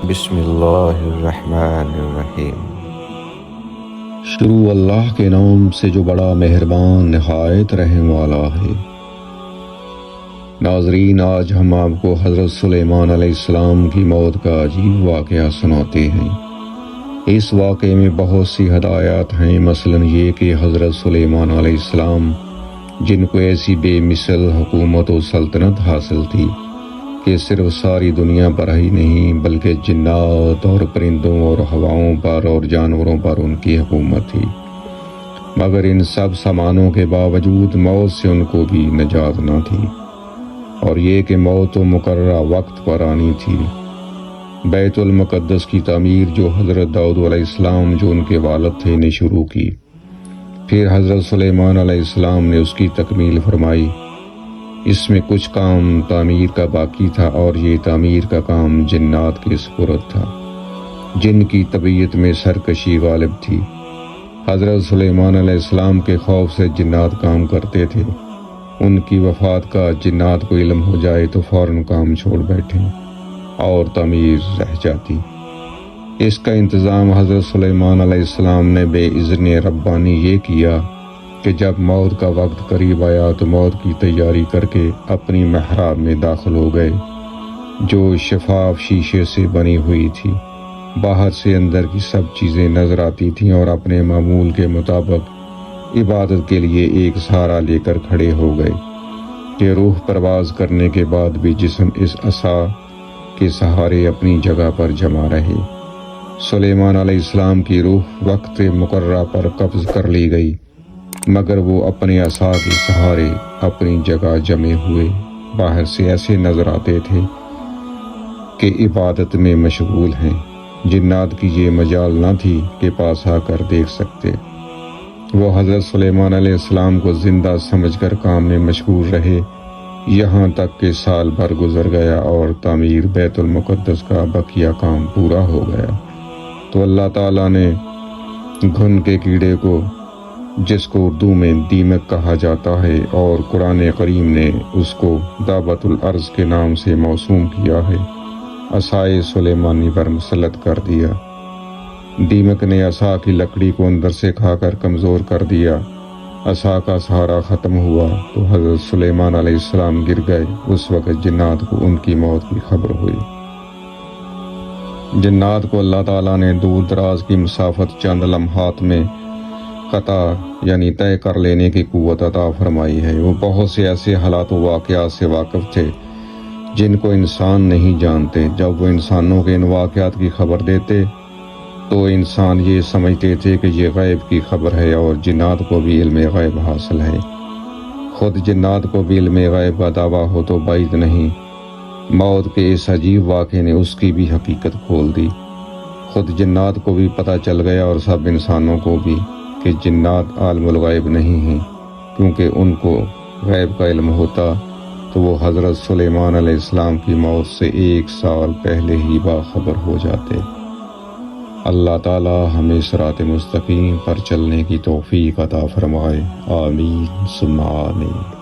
بسم اللہ الرحمن الرحیم۔ شروع اللہ کے نام سے جو بڑا مہربان نہایت رحم والا ہے۔ ناظرین، آج ہم آپ کو حضرت سلیمان علیہ السلام کی موت کا عجیب واقعہ سناتے ہیں۔ اس واقعے میں بہت سی ہدایات ہیں، مثلا یہ کہ حضرت سلیمان علیہ السلام جن کو ایسی بے مثل حکومت و سلطنت حاصل تھی کہ صرف ساری دنیا پر ہی نہیں بلکہ جنات اور پرندوں اور ہواؤں پر اور جانوروں پر ان کی حکومت تھی، مگر ان سب سامانوں کے باوجود موت سے ان کو بھی نجات نہ تھی، اور یہ کہ موت و مقررہ وقت پر آنی تھی۔ بیت المقدس کی تعمیر جو حضرت داؤد علیہ السلام جو ان کے والد تھے نے شروع کی، پھر حضرت سلیمان علیہ السلام نے اس کی تکمیل فرمائی۔ اس میں کچھ کام تعمیر کا باقی تھا اور یہ تعمیر کا کام جنات کے سپرد تھا، جن کی طبیعت میں سرکشی غالب تھی۔ حضرت سلیمان علیہ السلام کے خوف سے جنات کام کرتے تھے، ان کی وفات کا جنات کو علم ہو جائے تو فوراً کام چھوڑ بیٹھیں اور تعمیر رہ جاتی۔ اس کا انتظام حضرت سلیمان علیہ السلام نے بے اذن ربانی یہ کیا کہ جب موت کا وقت قریب آیا تو موت کی تیاری کر کے اپنی محراب میں داخل ہو گئے، جو شفاف شیشے سے بنی ہوئی تھی۔ باہر سے اندر کی سب چیزیں نظر آتی تھیں اور اپنے معمول کے مطابق عبادت کے لیے ایک سہارا لے کر کھڑے ہو گئے کہ روح پرواز کرنے کے بعد بھی جسم اس عصا کے سہارے اپنی جگہ پر جمع رہے۔ سلیمان علیہ السلام کی روح وقت مقررہ پر قبض کر لی گئی، مگر وہ اپنے عصا کے سہارے اپنی جگہ جمے ہوئے باہر سے ایسے نظر آتے تھے کہ عبادت میں مشغول ہیں۔ جنات کی یہ مجال نہ تھی کہ پاس آ کر دیکھ سکتے۔ وہ حضرت سلیمان علیہ السلام کو زندہ سمجھ کر کام میں مشغول رہے، یہاں تک کہ سال بھر گزر گیا اور تعمیر بیت المقدس کا بقیہ کام پورا ہو گیا تو اللہ تعالیٰ نے گھن کے کیڑے کو، جس کو اردو میں دیمک کہا جاتا ہے اور قرآن کریم نے اس کو دابۃ الارض کے نام سے موسوم کیا ہے، عصائے سلیمانی پر مسلط کر دیا۔ دیمک نے عصا کی لکڑی کو اندر سے کھا کر کمزور کر دیا۔ عصا کا سہارا ختم ہوا تو حضرت سلیمان علیہ السلام گر گئے۔ اس وقت جنات کو ان کی موت کی خبر ہوئی۔ جنات کو اللہ تعالیٰ نے دور دراز کی مسافت چند لمحات میں قطع یعنی طے کر لینے کی قوت عطا فرمائی ہے۔ وہ بہت سے ایسے حالات و واقعات سے واقف تھے جن کو انسان نہیں جانتے۔ جب وہ انسانوں کے ان واقعات کی خبر دیتے تو انسان یہ سمجھتے تھے کہ یہ غیب کی خبر ہے، اور جنات کو بھی علم غیب حاصل ہے۔ خود جنات کو بھی علم غیب کا دعویٰ ہو تو بعید نہیں، موت کے اس عجیب واقعے نے اس کی بھی حقیقت کھول دی۔ خود جنات کو بھی پتہ چل گیا اور سب انسانوں کو بھی کہ جنات عالم الغیب نہیں ہیں، کیونکہ ان کو غیب کا علم ہوتا تو وہ حضرت سلیمان علیہ السلام کی موت سے 1 سال پہلے ہی باخبر ہو جاتے۔ اللہ تعالی ہمیں صراط مستقیم پر چلنے کی توفیق عطا فرمائے، آمین ثم آمین۔